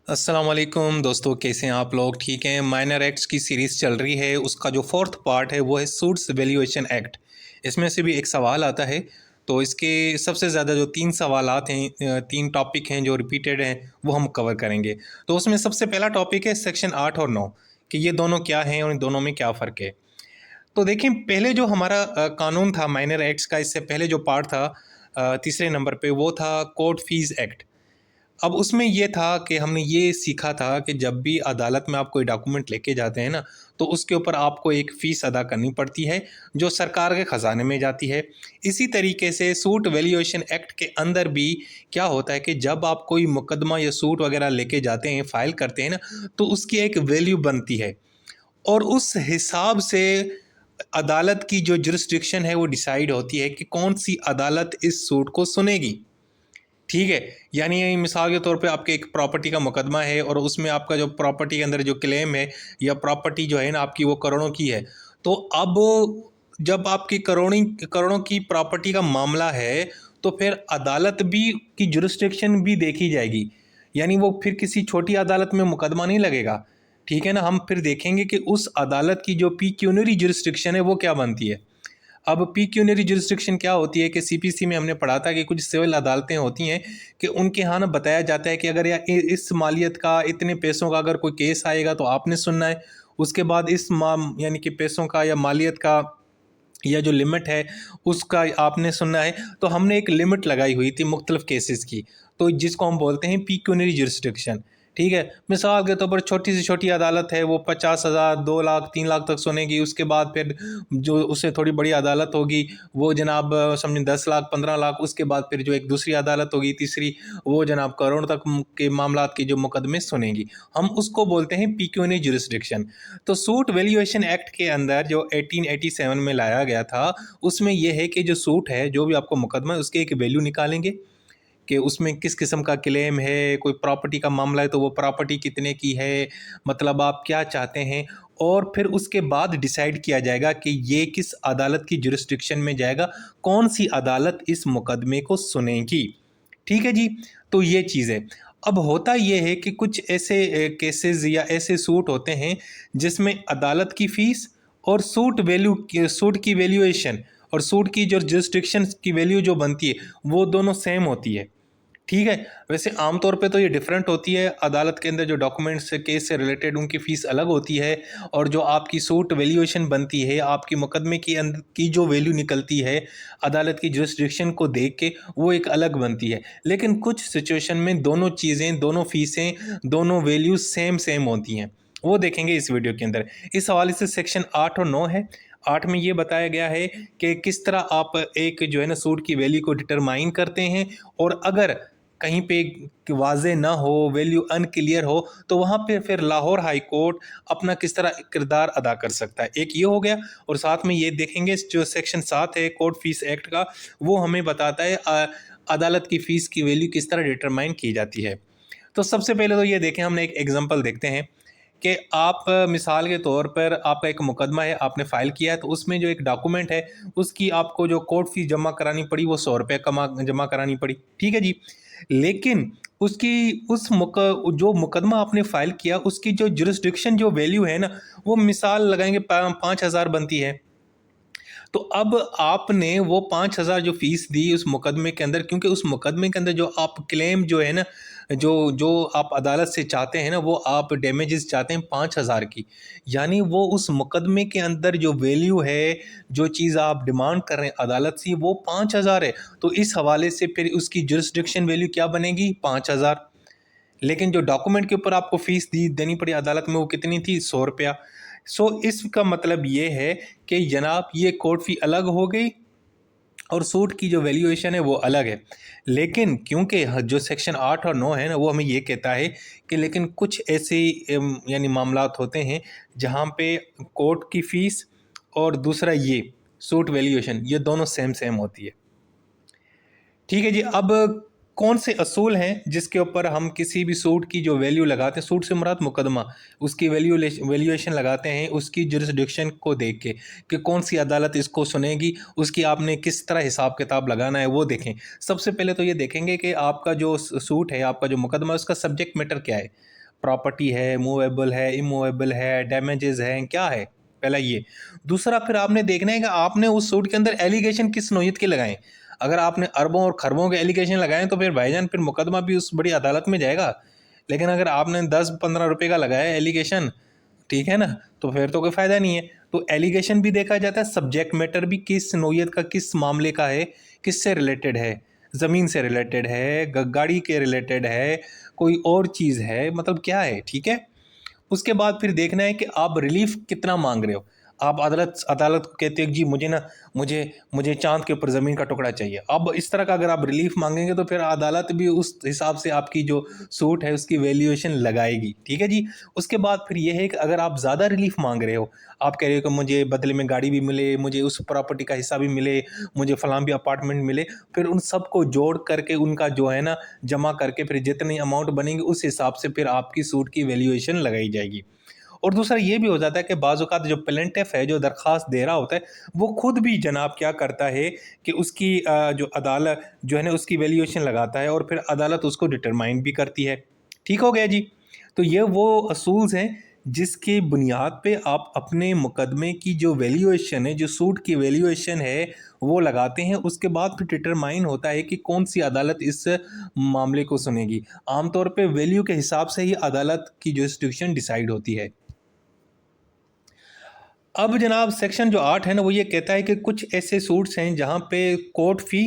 अस्सलाम वालेकुम दोस्तों, कैसे हैं आप लोग? ठीक हैं। माइनर एक्ट्स की सीरीज़ चल रही है, उसका जो फोर्थ पार्ट है वो है सूट्स वैल्यूएशन एक्ट। इसमें से भी एक सवाल आता है, तो इसके सबसे ज़्यादा जो तीन सवालात हैं, तीन टॉपिक हैं जो रिपीटेड हैं, वो हम कवर करेंगे। तो उसमें सबसे पहला टॉपिक है सेक्शन 8 और 9 कि ये दोनों क्या हैं और इन दोनों में क्या फ़र्क है। तो देखिए, पहले जो हमारा कानून था माइनर एक्ट्स का, इससे पहले जो पार्ट था तीसरे नंबर पे, वो था कोर्ट फीस एक्ट। अब उसमें ये था कि हमने ये सीखा था कि जब भी अदालत में आप कोई डॉक्यूमेंट लेके जाते हैं ना, तो उसके ऊपर आपको एक फ़ीस अदा करनी पड़ती है, जो सरकार के ख़ज़ाने में जाती है। इसी तरीके से सूट वैल्यूएशन एक्ट के अंदर भी क्या होता है कि जब आप कोई मुकदमा या सूट वग़ैरह लेके जाते हैं, फ़ाइल करते हैं ना, तो उसकी एक वैल्यू बनती है और उस हिसाब से अदालत की जो जुरिस्डिक्शन है, वो डिसाइड होती है कि कौन-सी अदालत इस सूट को सुनेगी। ठीक है। यानी मिसाल के तौर पे आपके एक प्रॉपर्टी का मुकदमा है और उसमें आपका जो प्रॉपर्टी के अंदर जो क्लेम है या प्रॉपर्टी जो है ना आपकी, वो करोड़ों की है। तो अब जब आपकी करोड़ों की प्रॉपर्टी का मामला है, तो फिर अदालत भी की जुरिस्डिक्शन भी देखी जाएगी। यानी वो फिर किसी छोटी अदालत में मुकदमा नहीं लगेगा। ठीक है ना? हम फिर देखेंगे कि उस अदालत की जो पिक्यूनरी जुरिस्डिक्शन है वो क्या बनती है। अब पिक्यूनरी जुरिस्डिक्शन क्या होती है कि सीपीसी में हमने पढ़ा था कि कुछ सिविल अदालतें होती हैं कि उनके यहाँ ना बताया जाता है कि अगर या इस मालियत का, इतने पैसों का अगर कोई केस आएगा तो आपने सुनना है। उसके बाद इस माम यानी कि पैसों का या मालियत का या जो लिमिट है उसका आपने सुनना है। तो हमने एक लिमिट लगाई हुई थी मुख्तलिफ केसेस की, तो जिसको हम बोलते हैं पिक्यूनरी जुरिस्डिक्शन। ठीक है। मिसाल के तौर पर छोटी से छोटी अदालत है, वो 50,000, 2 लाख, 3 लाख तक सुनेगी। उसके बाद फिर जो उससे थोड़ी बड़ी अदालत होगी, वो जनाब समझें 10 लाख, 15 लाख। उसके बाद फिर जो एक दूसरी अदालत होगी, तीसरी, वो जनाब करोड़ तक के मामलात के जो मुकदमे सुनेगी। हम उसको बोलते हैं पिक्यूनरी जुरिस्डिक्शन। तो सूट वैल्यूएशन एक्ट के अंदर जो 1887 में लाया गया था, उसमें यह है कि जो सूट है, जो भी आपको मुकदमा है, उसकी एक वैल्यू निकालेंगे कि उसमें किस किस्म का क्लेम है। कोई प्रॉपर्टी का मामला है तो वो प्रॉपर्टी कितने की है, मतलब आप क्या चाहते हैं। और फिर उसके बाद डिसाइड किया जाएगा कि ये किस अदालत की जुरिस्डिक्शन में जाएगा, कौन सी अदालत इस मुकदमे को सुनेगी। ठीक है जी। तो ये चीज़ है। अब होता ये है कि कुछ ऐसे केसेस या ऐसे सूट होते हैं जिसमें अदालत की फ़ीस और सूट की वैल्यूएशन और सूट की जो जुरिस्डिक्शन की वैल्यू जो बनती है, वो दोनों सेम होती है। ठीक है। वैसे आमतौर पे तो ये डिफरेंट होती है। अदालत के अंदर जो डॉक्यूमेंट्स केस से रिलेटेड उनकी फ़ीस अलग होती है और जो आपकी सूट वैल्यूएशन बनती है, आपकी मुकदमे की अंदर की जो वैल्यू निकलती है अदालत की जुरिस्डिक्शन को देख के, वो एक अलग बनती है। लेकिन कुछ सिचुएशन में दोनों चीज़ें, दोनों फ़ीसें, दोनों वैल्यूज़ सेम सेम होती हैं। वो देखेंगे इस वीडियो के अंदर। इस हवाले से सेक्शन 8 और 9 है। 8 में ये बताया गया है कि किस तरह आप एक जो है ना सूट की वैल्यू को डिटरमाइन करते हैं, और अगर कहीं पे वाज़ेह ना हो, वैल्यू अनक्लियर हो, तो वहाँ पे फिर लाहौर हाई कोर्ट अपना किस तरह किरदार अदा कर सकता है। एक ये हो गया, और साथ में ये देखेंगे जो सेक्शन 7 है कोर्ट फीस एक्ट का, वो हमें बताता है अदालत की फ़ीस की वैल्यू किस तरह डिटरमाइन की जाती है। तो सबसे पहले तो ये देखें, हमने एक एग्जांपल देखते हैं कि आप मिसाल के तौर पर आपका एक मुकदमा है, आपने फ़ाइल किया है, तो उसमें जो एक डॉक्यूमेंट है, उसकी आपको जो कोर्ट फ़ीस जमा करानी पड़ी, वो ₹100 कमा जमा करानी पड़ी। ठीक है जी। लेकिन उसकी उस जो मुकदमा आपने फ़ाइल किया, उसकी जो जुरिस्डिक्शन जो वैल्यू है ना, वो मिसाल लगाएँगे 5,000 बनती है। तो अब आपने वो 5,000 जो फ़ीस दी उस मुकदमे के अंदर, क्योंकि उस मुकदमे के अंदर जो आप क्लेम जो है ना, जो जो आप अदालत से चाहते हैं ना, वो आप डैमेजेस चाहते हैं 5,000 की। यानी वो उस मुकदमे के अंदर जो वैल्यू है, जो चीज़ आप डिमांड कर रहे हैं अदालत से, वो 5,000 है। तो इस हवाले से फिर उसकी जुरिस्डिक्शन वैल्यू क्या बनेगी? 5,000। लेकिन जो डॉक्यूमेंट के ऊपर आपको फ़ीस देनी पड़ी अदालत में, वो कितनी थी? ₹100। सो इसका मतलब ये है कि जनाब ये कोर्ट फ़ी अलग हो गई और सूट की जो वैल्यूएशन है वो अलग है। लेकिन क्योंकि जो सेक्शन 8 और 9 है ना, वो हमें ये कहता है कि लेकिन कुछ ऐसे यानी मामलात होते हैं जहाँ पे कोर्ट की फ़ीस और दूसरा ये सूट वैल्यूएशन, ये दोनों सेम सेम होती है। ठीक है जी। अब कौन से असूल हैं जिसके ऊपर हम किसी भी सूट की जो वैल्यू लगाते हैं, सूट से मुराद मुकदमा, उसकी वैल्यूएशन लगाते हैं उसकी जुरिस्डिक्शन को देख के कि कौन सी अदालत इसको सुनेगी, उसकी आपने किस तरह हिसाब किताब लगाना है, वो देखें। सबसे पहले तो ये देखेंगे कि आपका जो सूट है, आपका जो मुकदमा है, उसका सब्जेक्ट मैटर क्या है। प्रॉपर्टी है, मूवेबल है, इमूवेबल है, डैमेजेस हैं, क्या है, पहला ये। दूसरा फिर आपने देखना है कि आपने उस सूट के अंदर एलिगेशन किस नौइयत के लगाएं। अगर आपने अरबों और खरबों के एलिगेशन लगाए तो फिर भाईजान फिर मुकदमा भी उस बड़ी अदालत में जाएगा। लेकिन अगर आपने 10-15 रुपए का लगाया एलिगेशन, ठीक है ना, तो फिर तो कोई फ़ायदा नहीं है। तो एलिगेशन भी देखा जाता है, सब्जेक्ट मैटर भी किस नौइयत का, किस मामले का है, किससे रिलेटेड है, ज़मीन से रिलेटेड है, गाड़ी के रिलेटेड है, कोई और चीज़ है, मतलब क्या है, ठीक है। उसके बाद फिर देखना है कि आप रिलीफ कितना मांग रहे हो। आप अदालत अदालत को कहते हो कि जी मुझे ना मुझे मुझे चाँद के ऊपर ज़मीन का टुकड़ा चाहिए। अब इस तरह का अगर आप रिलीफ मांगेंगे तो फिर अदालत भी उस हिसाब से आपकी जो सूट है उसकी वैल्यूएशन लगाएगी, ठीक है जी। उसके बाद फिर ये है कि अगर आप ज़्यादा रिलीफ मांग रहे हो, आप कह रहे हो कि मुझे बदले में गाड़ी भी मिले, मुझे उस प्रॉपर्टी का हिस्सा भी मिले, मुझे फलां भी अपार्टमेंट मिले, फिर उन सबको जोड़ करके उनका जो है ना जमा करके फिर जितनी अमाउंट बनेंगी उस हिसाब से फिर आपकी सूट की वैल्यूएशन लगाई जाएगी। और दूसरा ये भी हो जाता है कि बाज़ औक़ात जो प्लेंटिफ है, जो दरख्वास्त दे रहा होता है, वो खुद भी जनाब क्या करता है कि उसकी जो अदालत जो है ना उसकी वैल्यूएशन लगाता है और फिर अदालत उसको डिटरमाइन भी करती है। ठीक हो गया जी। तो ये वो असूल्स हैं जिसकी बुनियाद पे आप अपने मुकदमे की जो वैल्यूएशन है, जो सूट की वैल्यूएशन है, वो लगाते हैं। उसके बाद फिर डिटरमाइन होता है कि कौन सी अदालत इस मामले को सुनेगी। आमतौर पे वैल्यू के हिसाब से ही अदालत की जुरिस्डिक्शन डिसाइड होती है। अब जनाब सेक्शन जो 8 है ना वो ये कहता है कि कुछ ऐसे सूट्स हैं जहाँ पे कोर्ट फ़ी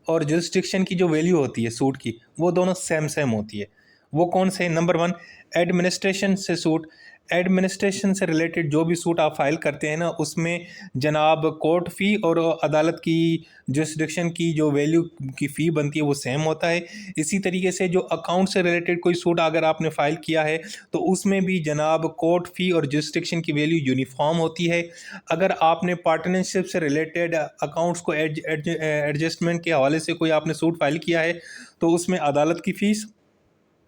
और जुरिस्डिक्शन की जो वैल्यू होती है सूट की, वो दोनों सेम सेम होती है। वो कौन से? नंबर 1, एडमिनिस्ट्रेशन से सूट। एडमिनिस्ट्रेशन से रिलेटेड जो भी सूट आप फाइल करते हैं ना उसमें जनाब कोर्ट फ़ी और अदालत की जुरिस्डिक्शन की जो वैल्यू की फ़ी बनती है वो सेम होता है। इसी तरीके से जो अकाउंट से रिलेटेड कोई सूट अगर आपने फाइल किया है तो उसमें भी जनाब कोर्ट फ़ी और जुरिस्डिक्शन की वैल्यू यूनिफॉर्म होती है। अगर आपने पार्टनरशिप से रिलेटेड अकाउंट्स को एडजस्टमेंट के हवाले से कोई आपने सूट फाइल किया है तो उसमें अदालत की फ़ीस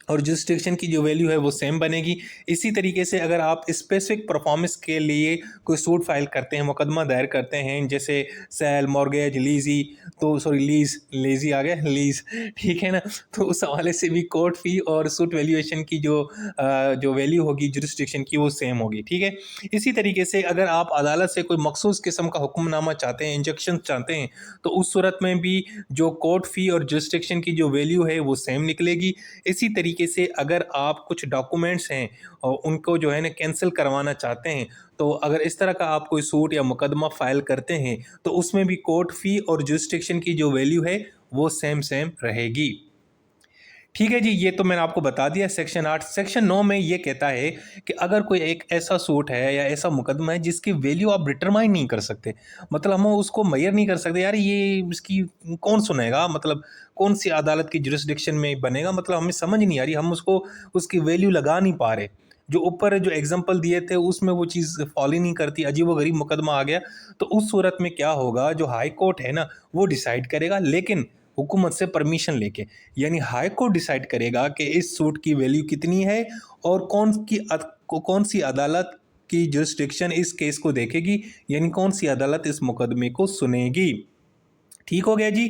और जुरिस्डिक्शन की जो वैल्यू है वो सेम बनेगी। इसी तरीके से अगर आप स्पेसिफिक परफॉर्मेंस के लिए कोई सूट फाइल करते हैं, मुकदमा दायर करते हैं, जैसे सेल, मॉर्गेज, लीज़ी, तो सॉरी लीज़ लेज़ी आ गया लीज़, ठीक है ना, तो उस हवाले से भी कोर्ट फ़ी और सूट वैल्यूएशन की जो वैल्यू होगी जुरिस्डिक्शन की वो सेम होगी, ठीक है। इसी तरीके से अगर आप अदालत से कोई मखसूस किस्म का हुक्मनामा चाहते हैं, इंजक्शन चाहते हैं, तो उस सूरत में भी जो कोर्ट फ़ी और जुरिस्डिक्शन की जो वैल्यू है वो सेम निकलेगी। इसी तरीके से अगर आप कुछ डॉक्यूमेंट्स हैं और उनको जो है ना कैंसिल करवाना चाहते हैं, तो अगर इस तरह का आप कोई सूट या मुकदमा फाइल करते हैं तो उसमें भी कोर्ट फ़ी और जुरिस्डिक्शन की जो वैल्यू है वो सेम सेम रहेगी। ठीक है जी, ये तो मैंने आपको बता दिया सेक्शन 8। सेक्शन 9 में ये कहता है कि अगर कोई एक ऐसा सूट है या ऐसा मुकदमा है जिसकी वैल्यू आप डिटरमाइन नहीं कर सकते, मतलब हम उसको मेजर नहीं कर सकते, यार ये इसकी कौन सुनेगा, मतलब कौन सी अदालत की जुरिस्डिक्शन में बनेगा, मतलब हमें समझ नहीं आ रही, हम उसको उसकी वैल्यू लगा नहीं पा रहे। जो ऊपर जो एग्जांपल दिए थे उसमें वो चीज़ फॉलो ही नहीं करती, अजीबोगरीब मुकदमा आ गया। तो उस सूरत में क्या होगा, जो हाई कोर्ट है ना वो डिसाइड करेगा, लेकिन हुकूमत से परमिशन लेके। यानी हाई कोर्ट डिसाइड करेगा कि इस सूट की वैल्यू कितनी है और कौन सी अदालत की जुरिस्डिक्शन इस केस को देखेगी, यानी कौन सी अदालत इस मुकदमे को सुनेगी। ठीक हो गया जी।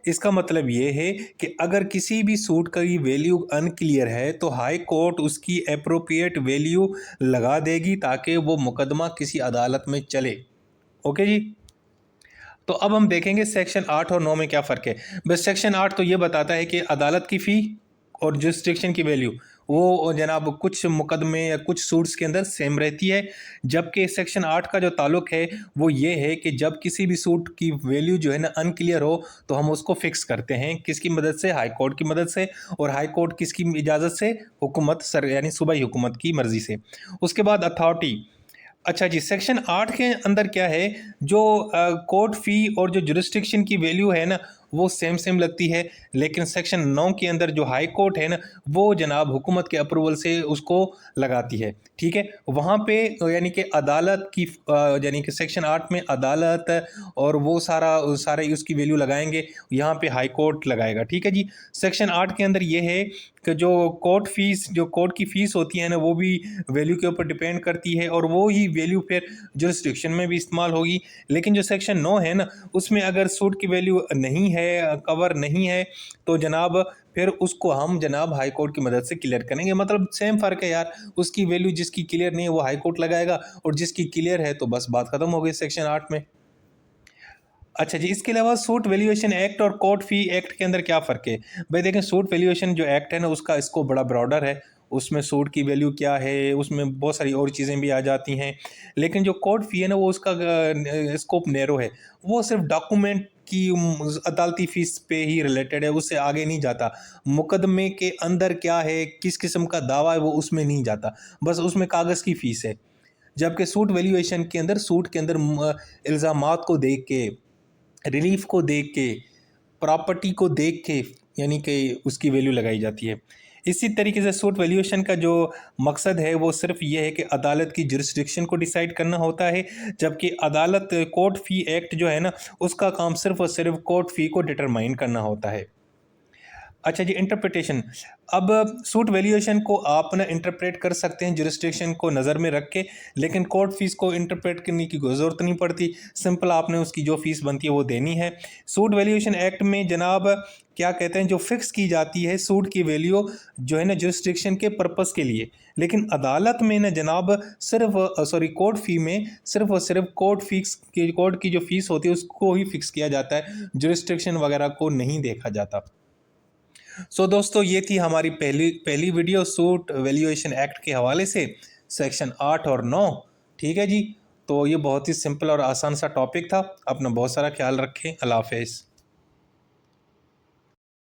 इसका मतलब ये है कि अगर किसी भी सूट की वैल्यू अनक्लियर है तो हाई कोर्ट उसकी एप्रोप्रिएट वैल्यू लगा देगी ताकि वो मुकदमा किसी अदालत में चले। ओके जी। तो अब हम देखेंगे सेक्शन 8 और 9 में क्या फ़र्क है। बस सेक्शन 8 तो ये बताता है कि अदालत की फ़ी और जुरिस्डिक्शन की वैल्यू वो जनाब कुछ मुकदमे या कुछ सूट्स के अंदर सेम रहती है, जबकि सेक्शन 8 का जो ताल्लुक है वो ये है कि जब किसी भी सूट की वैल्यू जो है ना अनक्लियर हो तो हम उसको फिक्स करते हैं किसकी मदद से, हाई कोर्ट की मदद से। और हाई कोर्ट किसकी इजाज़त से, हुकूमत सर यानी सूबाई हुकूमत की मर्ज़ी से। उसके बाद अथॉरिटी। अच्छा जी, सेक्शन 8 के अंदर क्या है, जो कोर्ट फ़ी और जो जुरिस्डिक्शन की वैल्यू है ना वो सेम सेम लगती है, लेकिन सेक्शन 9 के अंदर जो हाई कोर्ट है ना वो जनाब हुकूमत के अप्रूवल से उसको लगाती है, ठीक है। वहाँ पे यानी कि अदालत की यानी कि सेक्शन 8 में अदालत और वो सारे उसकी वैल्यू लगाएंगे, यहाँ पे हाई कोर्ट लगाएगा, ठीक है जी। सेक्शन 8 के अंदर ये है कि जो कोर्ट की फ़ीस होती है ना, वो भी वैल्यू के ऊपर डिपेंड करती है और वो ही वैल्यू फिर जुरिस्डिक्शन में भी इस्तेमाल होगी। लेकिन जो सेक्शन 9 है ना, उसमें अगर सूट की वैल्यू नहीं है, कवर नहीं है, तो जनाब फिर उसको हम जनाब हाई कोर्ट की मदद से क्लियर करेंगे। मतलब सेम फ़र्क है यार, उसकी वैल्यू जिसकी क्लियर नहीं है वो हाई कोर्ट लगाएगा और जिसकी क्लियर है तो बस बात ख़त्म हो गई सेक्शन 8 में। अच्छा जी, इसके अलावा सूट वैल्यूएशन एक्ट और कोर्ट फ़ी एक्ट के अंदर क्या फ़र्क है? भाई देखें, सूट वैल्यूएशन जो एक्ट है ना, उसका स्कोप बड़ा ब्रॉडर है। उसमें सूट की वैल्यू क्या है, उसमें बहुत सारी और चीज़ें भी आ जाती हैं। लेकिन जो कोर्ट फ़ी है ना, वो उसका स्कोप नैरो है। वो सिर्फ़ डॉक्यूमेंट की अदालती फ़ीस पे ही रिलेटेड है, उससे आगे नहीं जाता। मुकदमे के अंदर क्या है, किस किस्म का दावा है, वो उसमें नहीं जाता। बस उसमें कागज़ की फ़ीस है। जबकि सूट वैल्यूएशन के अंदर सूट के अंदर इल्ज़ामात को देख के, रिलीफ को देख के, प्रॉपर्टी को देख के, यानी कि उसकी वैल्यू लगाई जाती है। इसी तरीके से सूट वैल्यूएशन का जो मकसद है वो सिर्फ ये है कि अदालत की जुरिस्डिक्शन को डिसाइड करना होता है, जबकि अदालत कोर्ट फ़ी एक्ट जो है ना, उसका काम सिर्फ और सिर्फ कोर्ट फ़ी को डिटरमाइन करना होता है। अच्छा जी, इंटरप्रिटेशन। अब सूट वैल्यूएशन को आप ना इंटरप्रेट कर सकते हैं जुरिस्डिक्शन को नज़र में रख के, लेकिन कोर्ट फीस को इंटरप्रेट करने की कोई ज़रूरत नहीं पड़ती। सिंपल आपने उसकी जो फ़ीस बनती है वो देनी है। सूट वैल्यूएशन एक्ट में जनाब क्या कहते हैं, जो फिक्स की जाती है सूट की वैल्यू जो है ना जुरिस्डिक्शन के पर्पस के लिए, लेकिन अदालत में ना जनाब सिर्फ कोर्ट फ़ी में सिर्फ और सिर्फ कोर्ट की जो फ़ीस होती है उसको ही फिक्स किया जाता है, जुरिस्डिक्शन वगैरह को नहीं देखा जाता। दोस्तों, ये थी हमारी पहली पहली वीडियो सूट वैल्यूएशन एक्ट के हवाले से, सेक्शन 8 और 9। ठीक है जी। तो ये बहुत ही सिंपल और आसान सा टॉपिक था। अपना बहुत सारा ख्याल रखें। अल्लाह हाफ़िज़।